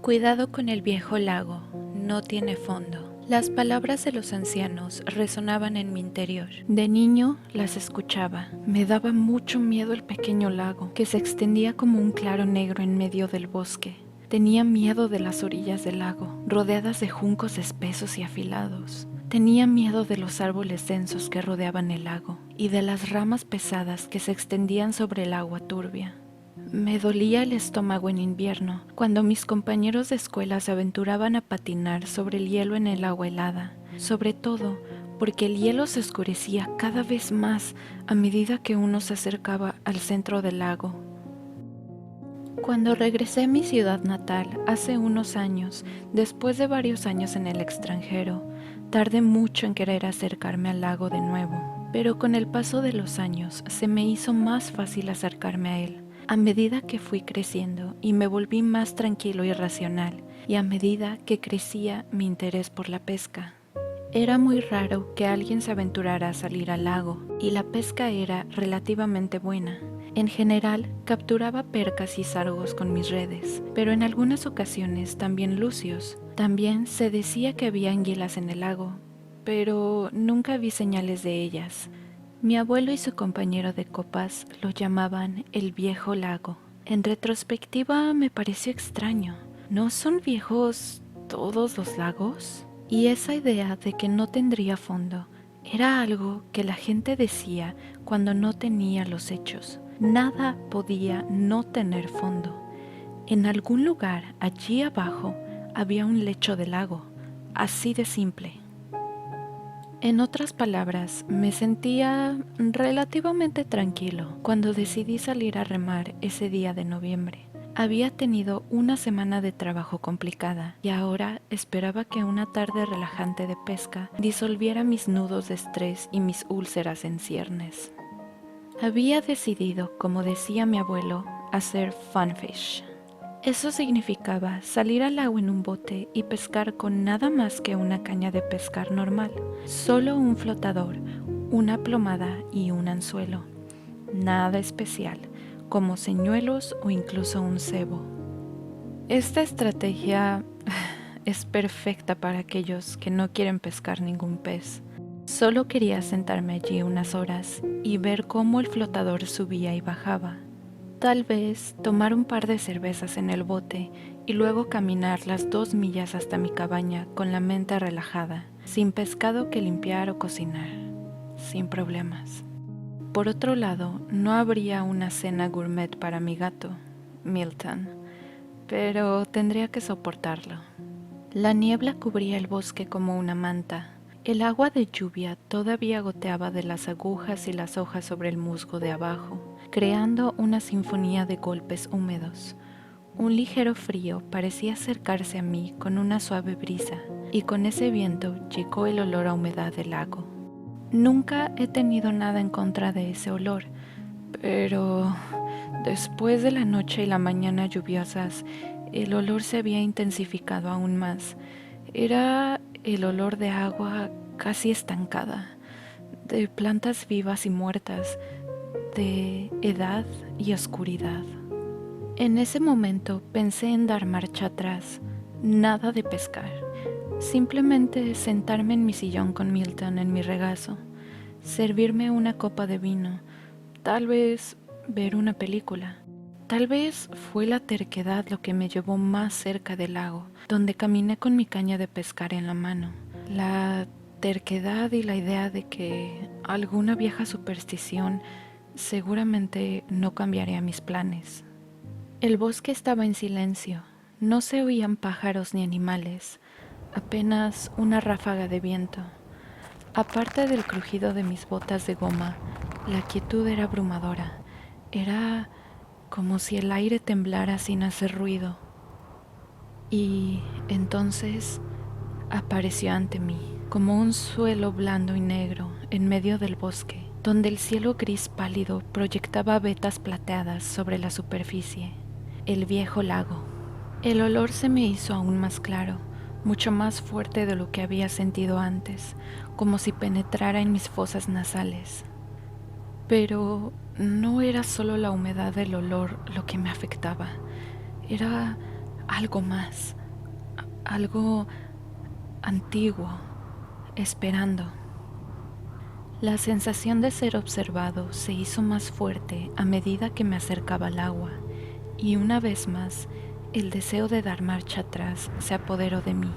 Cuidado con el viejo lago, no tiene fondo. Las palabras de los ancianos resonaban en mi interior. De niño las escuchaba. Me daba mucho miedo el pequeño lago, que se extendía como un claro negro en medio del bosque. Tenía miedo de las orillas del lago, rodeadas de juncos espesos y afilados. Tenía miedo de los árboles densos que rodeaban el lago y de las ramas pesadas que se extendían sobre el agua turbia. Me dolía el estómago en invierno, cuando mis compañeros de escuela se aventuraban a patinar sobre el hielo en el agua helada, sobre todo porque el hielo se oscurecía cada vez más a medida que uno se acercaba al centro del lago. Cuando regresé a mi ciudad natal hace unos años, después de varios años en el extranjero, tardé mucho en querer acercarme al lago de nuevo, pero con el paso de los años se me hizo más fácil acercarme a él. A medida que fui creciendo y me volví más tranquilo y racional, y a medida que crecía mi interés por la pesca. Era muy raro que alguien se aventurara a salir al lago, y la pesca era relativamente buena. En general, capturaba percas y sargos con mis redes, pero en algunas ocasiones también lucios. También se decía que había anguilas en el lago, pero nunca vi señales de ellas. Mi abuelo y su compañero de copas lo llamaban el viejo lago. En retrospectiva me pareció extraño. ¿No son viejos todos los lagos? Y esa idea de que no tendría fondo era algo que la gente decía cuando no tenía los hechos. Nada podía no tener fondo. En algún lugar allí abajo había un lecho de lago, así de simple. En otras palabras, me sentía relativamente tranquilo cuando decidí salir a remar ese día de noviembre. Había tenido una semana de trabajo complicada y ahora esperaba que una tarde relajante de pesca disolviera mis nudos de estrés y mis úlceras en ciernes. Había decidido, como decía mi abuelo, hacer funfish. Eso significaba salir al agua en un bote y pescar con nada más que una caña de pescar normal, solo un flotador, una plomada y un anzuelo. Nada especial, como señuelos o incluso un cebo. Esta estrategia es perfecta para aquellos que no quieren pescar ningún pez. Solo quería sentarme allí unas horas y ver cómo el flotador subía y bajaba. Tal vez tomar un par de cervezas en el bote y luego caminar las 2 millas hasta mi cabaña con la mente relajada, sin pescado que limpiar o cocinar, sin problemas. Por otro lado, no habría una cena gourmet para mi gato, Milton, pero tendría que soportarlo. La niebla cubría el bosque como una manta. El agua de lluvia todavía goteaba de las agujas y las hojas sobre el musgo de abajo, creando una sinfonía de golpes húmedos. Un ligero frío parecía acercarse a mí con una suave brisa, y con ese viento llegó el olor a humedad del lago. Nunca he tenido nada en contra de ese olor, pero después de la noche y la mañana lluviosas, el olor se había intensificado aún más. Era el olor de agua casi estancada, de plantas vivas y muertas, de edad y oscuridad. En ese momento pensé en dar marcha atrás, nada de pescar, simplemente sentarme en mi sillón con Milton en mi regazo, servirme una copa de vino, tal vez ver una película. Tal vez fue la terquedad lo que me llevó más cerca del lago, donde caminé con mi caña de pescar en la mano. La terquedad y la idea de que alguna vieja superstición seguramente no cambiaría mis planes. El bosque estaba en silencio, no se oían pájaros ni animales, apenas una ráfaga de viento. Aparte del crujido de mis botas de goma, la quietud era abrumadora. Era como si el aire temblara sin hacer ruido. Y entonces apareció ante mí, como un suelo blando y negro en medio del bosque, donde el cielo gris pálido proyectaba vetas plateadas sobre la superficie. El viejo lago. El olor se me hizo aún más claro, mucho más fuerte de lo que había sentido antes, como si penetrara en mis fosas nasales. Pero no era solo la humedad del olor lo que me afectaba, era algo más, algo antiguo, esperando. La sensación de ser observado se hizo más fuerte a medida que me acercaba al agua, y una vez más, el deseo de dar marcha atrás se apoderó de mí.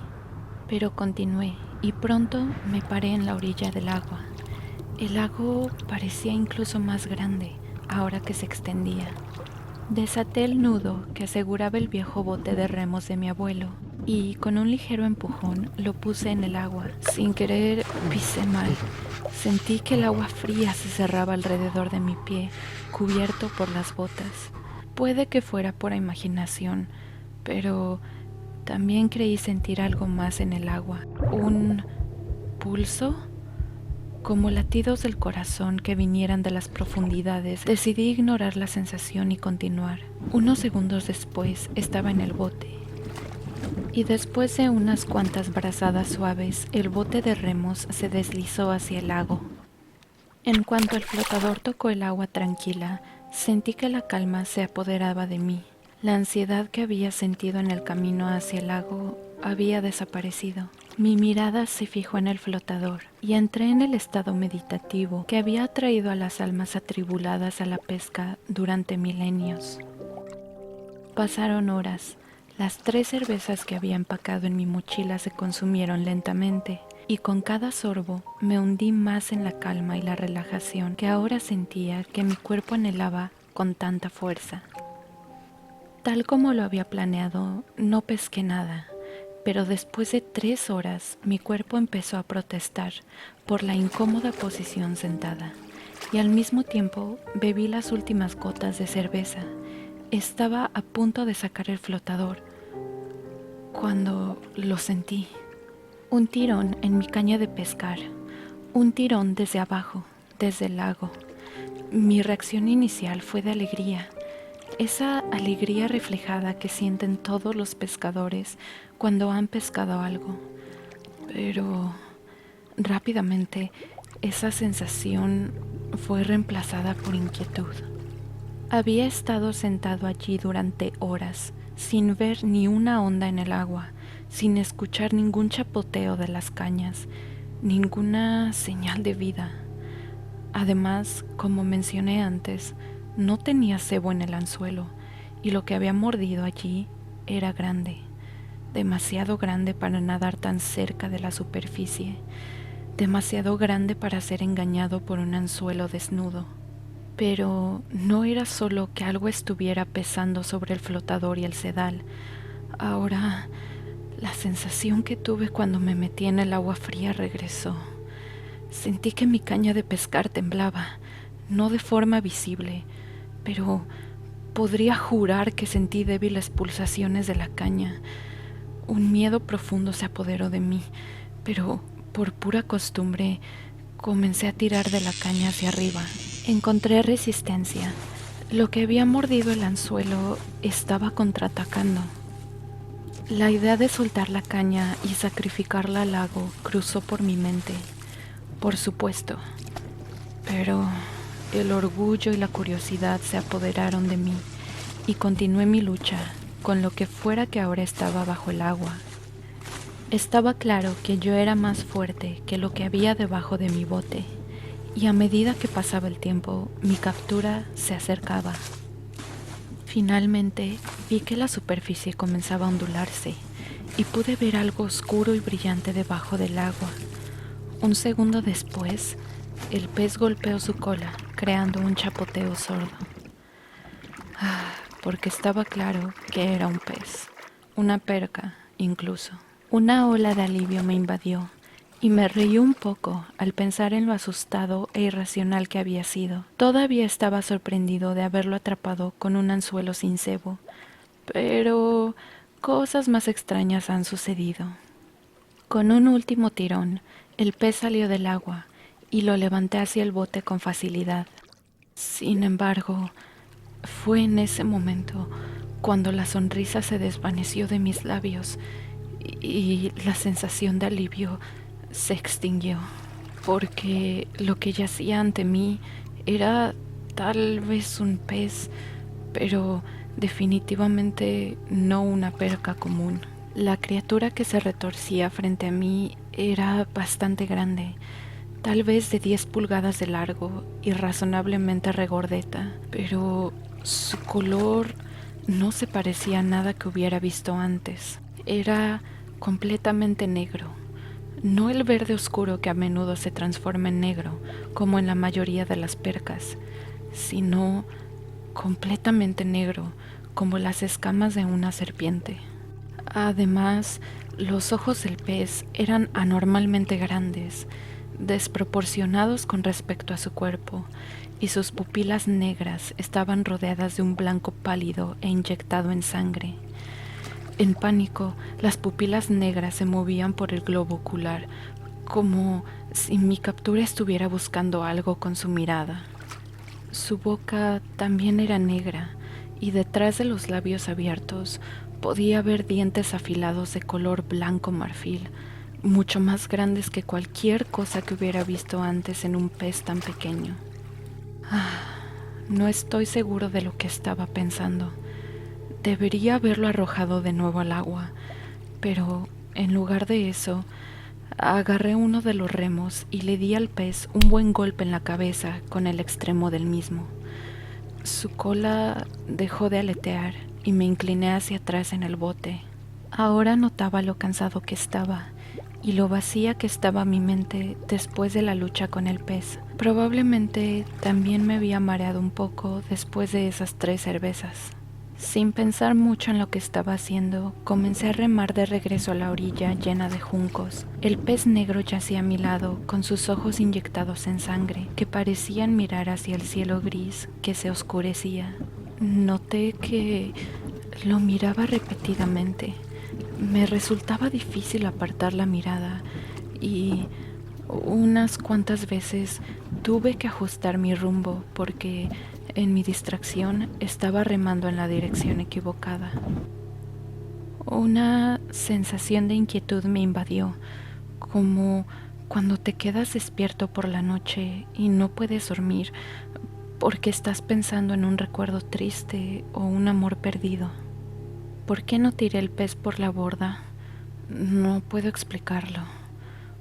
Pero continué, y pronto me paré en la orilla del agua. El lago parecía incluso más grande, ahora que se extendía. Desaté el nudo que aseguraba el viejo bote de remos de mi abuelo, y con un ligero empujón lo puse en el agua. Sin querer pisé mal. Sentí que el agua fría se cerraba alrededor de mi pie, cubierto por las botas. Puede que fuera pura imaginación, pero también creí sentir algo más en el agua. ¿Un pulso? Como latidos del corazón que vinieran de las profundidades. Decidí ignorar la sensación y continuar. Unos segundos después estaba en el bote. Y después de unas cuantas brazadas suaves, el bote de remos se deslizó hacia el lago. En cuanto el flotador tocó el agua tranquila, sentí que la calma se apoderaba de mí. La ansiedad que había sentido en el camino hacia el lago había desaparecido. Mi mirada se fijó en el flotador y entré en el estado meditativo que había atraído a las almas atribuladas a la pesca durante milenios. Pasaron horas. Las 3 cervezas que había empacado en mi mochila se consumieron lentamente, y con cada sorbo me hundí más en la calma y la relajación que ahora sentía que mi cuerpo anhelaba con tanta fuerza. Tal como lo había planeado, no pesqué nada, pero después de 3 horas mi cuerpo empezó a protestar por la incómoda posición sentada, y al mismo tiempo bebí las últimas gotas de cerveza. Estaba a punto de sacar el flotador cuando lo sentí. Un tirón en mi caña de pescar, un tirón desde abajo, desde el lago. Mi reacción inicial fue de alegría, esa alegría reflejada que sienten todos los pescadores cuando han pescado algo. Pero rápidamente esa sensación fue reemplazada por inquietud. Había estado sentado allí durante horas, sin ver ni una onda en el agua, sin escuchar ningún chapoteo de las cañas, ninguna señal de vida. Además, como mencioné antes, no tenía cebo en el anzuelo, y lo que había mordido allí era grande, demasiado grande para nadar tan cerca de la superficie, demasiado grande para ser engañado por un anzuelo desnudo. Pero no era solo que algo estuviera pesando sobre el flotador y el sedal. Ahora, la sensación que tuve cuando me metí en el agua fría regresó. Sentí que mi caña de pescar temblaba, no de forma visible, pero podría jurar que sentí débiles pulsaciones de la caña. Un miedo profundo se apoderó de mí, pero por pura costumbre comencé a tirar de la caña hacia arriba. Encontré resistencia. Lo que había mordido el anzuelo estaba contraatacando. La idea de soltar la caña y sacrificarla al lago cruzó por mi mente. Por supuesto. Pero el orgullo y la curiosidad se apoderaron de mí y continué mi lucha con lo que fuera que ahora estaba bajo el agua. Estaba claro que yo era más fuerte que lo que había debajo de mi bote, y a medida que pasaba el tiempo, mi captura se acercaba. Finalmente, vi que la superficie comenzaba a ondularse, y pude ver algo oscuro y brillante debajo del agua. Un segundo después, el pez golpeó su cola, creando un chapoteo sordo. Porque estaba claro que era un pez, una perca incluso. Una ola de alivio me invadió, y me reí un poco al pensar en lo asustado e irracional que había sido. Todavía estaba sorprendido de haberlo atrapado con un anzuelo sin cebo, pero cosas más extrañas han sucedido. Con un último tirón, el pez salió del agua y lo levanté hacia el bote con facilidad. Sin embargo, fue en ese momento cuando la sonrisa se desvaneció de mis labios y la sensación de alivio se extinguió, porque lo que yacía ante mí era tal vez un pez, pero Definitivamente no una perca común. La criatura que se retorcía frente a mí era bastante grande, tal vez de 10 pulgadas de largo y razonablemente regordeta, pero su color no se parecía a nada que hubiera visto antes. Era completamente negro, no el verde oscuro que a menudo se transforma en negro, como en la mayoría de las percas, sino completamente negro, como las escamas de una serpiente. Además, los ojos del pez eran anormalmente grandes, desproporcionados con respecto a su cuerpo, y sus pupilas negras estaban rodeadas de un blanco pálido e inyectado en sangre. En pánico, las pupilas negras se movían por el globo ocular, como si mi captura estuviera buscando algo con su mirada. Su boca también era negra, y detrás de los labios abiertos podía ver dientes afilados de color blanco marfil, mucho más grandes que cualquier cosa que hubiera visto antes en un pez tan pequeño. No estoy seguro de lo que estaba pensando. Debería haberlo arrojado de nuevo al agua, pero en lugar de eso, agarré uno de los remos y le di al pez un buen golpe en la cabeza con el extremo del mismo. Su cola dejó de aletear y me incliné hacia atrás en el bote. Ahora notaba lo cansado que estaba y lo vacía que estaba mi mente después de la lucha con el pez. Probablemente también me había mareado un poco después de esas 3 cervezas. Sin pensar mucho en lo que estaba haciendo, comencé a remar de regreso a la orilla llena de juncos. El pez negro yacía a mi lado, con sus ojos inyectados en sangre, que parecían mirar hacia el cielo gris que se oscurecía. Noté que lo miraba repetidamente. Me resultaba difícil apartar la mirada y unas cuantas veces tuve que ajustar mi rumbo porque en mi distracción estaba remando en la dirección equivocada. Una sensación de inquietud me invadió, como cuando te quedas despierto por la noche y no puedes dormir porque estás pensando en un recuerdo triste o un amor perdido. ¿Por qué no tiré el pez por la borda? No puedo explicarlo.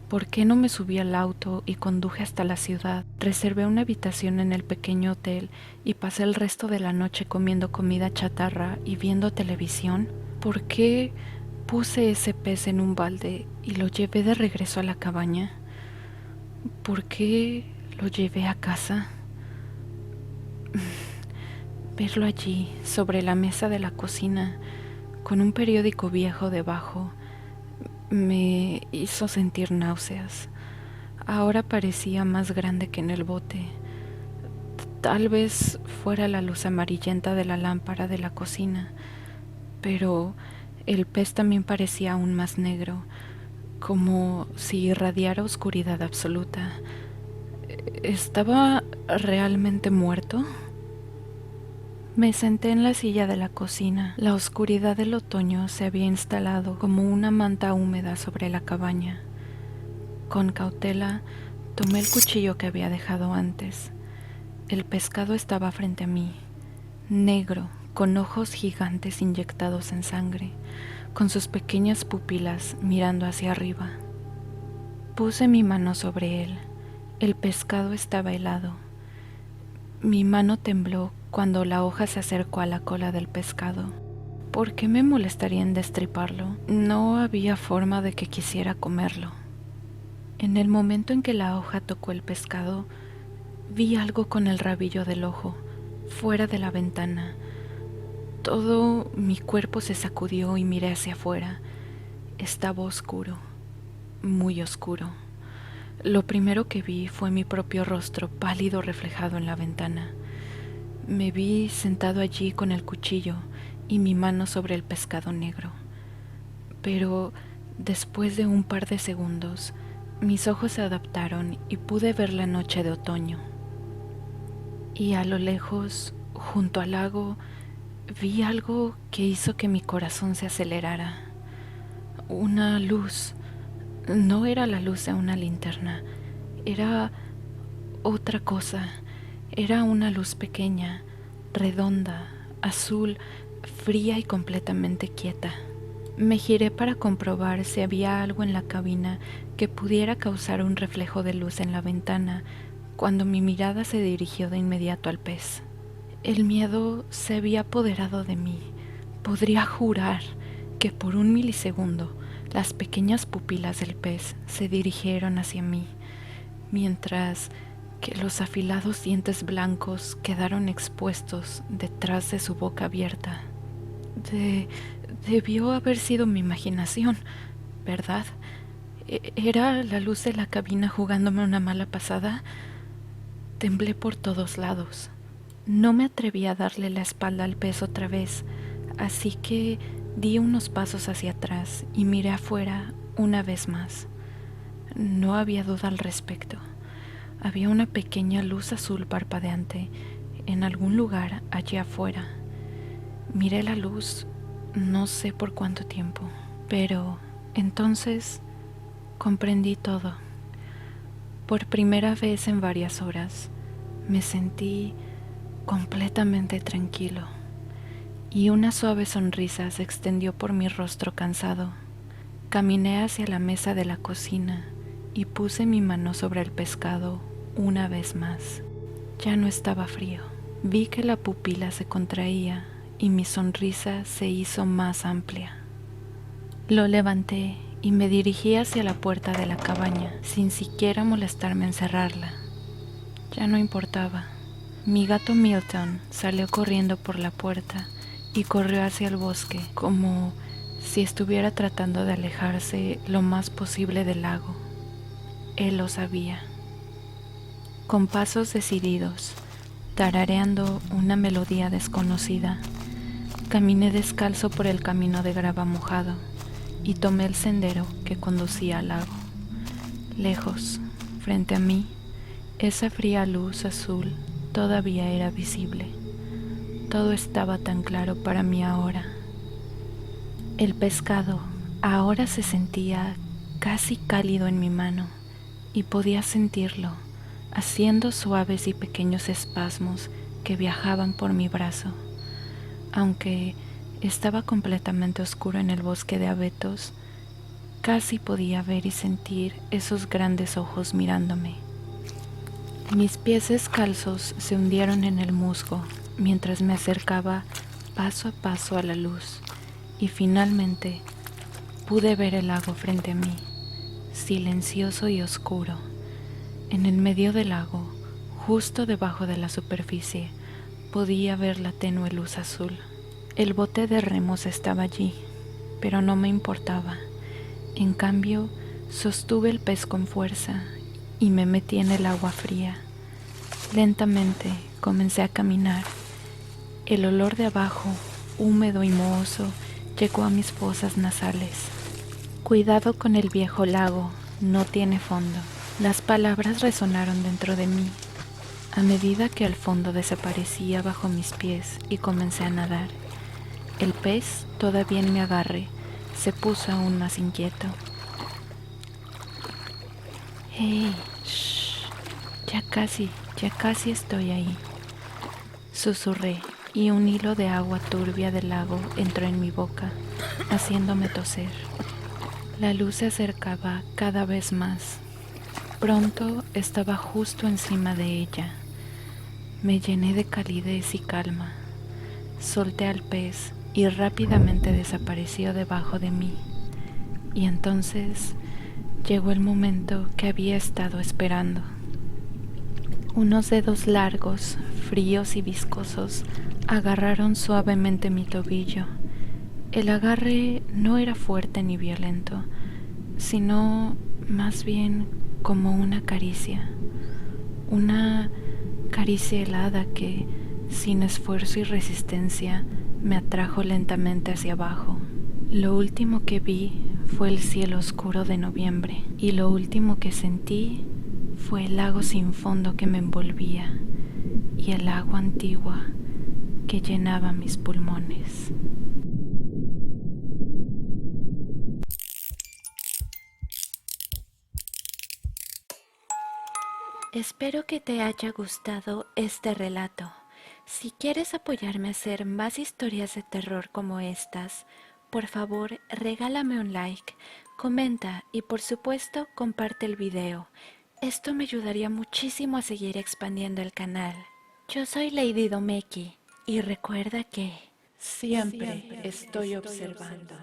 ¿Por qué no me subí al auto y conduje hasta la ciudad? Reservé una habitación en el pequeño hotel y pasé el resto de la noche comiendo comida chatarra y viendo televisión. ¿Por qué puse ese pez en un balde y lo llevé de regreso a la cabaña? ¿Por qué lo llevé a casa? Verlo allí, sobre la mesa de la cocina, con un periódico viejo debajo, me hizo sentir náuseas. Ahora parecía más grande que en el bote. Tal vez fuera la luz amarillenta de la lámpara de la cocina, pero el pez también parecía aún más negro, como si irradiara oscuridad absoluta. ¿Estaba realmente muerto? Me senté en la silla de la cocina. La oscuridad del otoño se había instalado como una manta húmeda sobre la cabaña. Con cautela, tomé el cuchillo que había dejado antes. El pescado estaba frente a mí, negro, con ojos gigantes inyectados en sangre, con sus pequeñas pupilas mirando hacia arriba. Puse mi mano sobre él. El pescado estaba helado. Mi mano tembló cuando la hoja se acercó a la cola del pescado. ¿Por qué me molestaría en destriparlo? No había forma de que quisiera comerlo. En el momento en que la hoja tocó el pescado, vi algo con el rabillo del ojo, fuera de la ventana. Todo mi cuerpo se sacudió y miré hacia afuera. Estaba oscuro, muy oscuro. Lo primero que vi fue mi propio rostro pálido reflejado en la ventana. Me vi sentado allí con el cuchillo y mi mano sobre el pescado negro. Pero después de un par de segundos, mis ojos se adaptaron y pude ver la noche de otoño. Y a lo lejos, junto al lago, vi algo que hizo que mi corazón se acelerara. Una luz. No era la luz de una linterna, era otra cosa. Era una luz pequeña, redonda, azul, fría y completamente quieta. Me giré para comprobar si había algo en la cabina que pudiera causar un reflejo de luz en la ventana, cuando mi mirada se dirigió de inmediato al pez. El miedo se había apoderado de mí. Podría jurar que por un milisegundo las pequeñas pupilas del pez se dirigieron hacia mí, mientras que los afilados dientes blancos quedaron expuestos detrás de su boca abierta. Debió haber sido mi imaginación, ¿verdad? ¿Era la luz de la cabina jugándome una mala pasada? Temblé por todos lados. No me atreví a darle la espalda al pez otra vez, así que di unos pasos hacia atrás y miré afuera una vez más. No había duda al respecto. Había una pequeña luz azul parpadeante en algún lugar allá afuera. Miré la luz, no sé por cuánto tiempo, pero entonces comprendí todo. Por primera vez en varias horas me sentí completamente tranquilo y una suave sonrisa se extendió por mi rostro cansado. Caminé hacia la mesa de la cocina y puse mi mano sobre el pescado una vez más. Ya no estaba frío. Vi que la pupila se contraía y mi sonrisa se hizo más amplia. Lo levanté y me dirigí hacia la puerta de la cabaña, sin siquiera molestarme en cerrarla. Ya no importaba. Mi gato Milton salió corriendo por la puerta y corrió hacia el bosque, como si estuviera tratando de alejarse lo más posible del lago. Él lo sabía. Con pasos decididos, tarareando una melodía desconocida, caminé descalzo por el camino de grava mojado y tomé el sendero que conducía al lago. Lejos, frente a mí, esa fría luz azul todavía era visible. Todo estaba tan claro para mí ahora. El pescado ahora se sentía casi cálido en mi mano y podía sentirlo, haciendo suaves y pequeños espasmos que viajaban por mi brazo. Aunque estaba completamente oscuro en el bosque de abetos, casi podía ver y sentir esos grandes ojos mirándome. Mis pies descalzos se hundieron en el musgo mientras me acercaba paso a paso a la luz y finalmente pude ver el lago frente a mí, silencioso y oscuro. En el medio del lago, justo debajo de la superficie, podía ver la tenue luz azul. El bote de remos estaba allí, pero no me importaba. En cambio, sostuve el pez con fuerza y me metí en el agua fría. Lentamente comencé a caminar. El olor de abajo, húmedo y mohoso, llegó a mis fosas nasales. Cuidado con el viejo lago, no tiene fondo. Las palabras resonaron dentro de mí, a medida que el fondo desaparecía bajo mis pies y comencé a nadar. El pez, todavía en mi agarre, se puso aún más inquieto. ¡Hey! ¡Shh! Ya casi estoy ahí. Susurré y un hilo de agua turbia del lago entró en mi boca, haciéndome toser. La luz se acercaba cada vez más. Pronto estaba justo encima de ella. Me llené de calidez y calma. Solté al pez y rápidamente desapareció debajo de mí. Y entonces llegó el momento que había estado esperando. Unos dedos largos, fríos y viscosos agarraron suavemente mi tobillo. El agarre no era fuerte ni violento, sino más bien como una caricia helada que, sin esfuerzo y resistencia, me atrajo lentamente hacia abajo. Lo último que vi fue el cielo oscuro de noviembre, y lo último que sentí fue el lago sin fondo que me envolvía y el agua antigua que llenaba mis pulmones. Espero que te haya gustado este relato. Si quieres apoyarme a hacer más historias de terror como estas, por favor regálame un like, comenta y por supuesto comparte el video. Esto me ayudaría muchísimo a seguir expandiendo el canal. Yo soy Lady Domeki y recuerda que siempre estoy observando.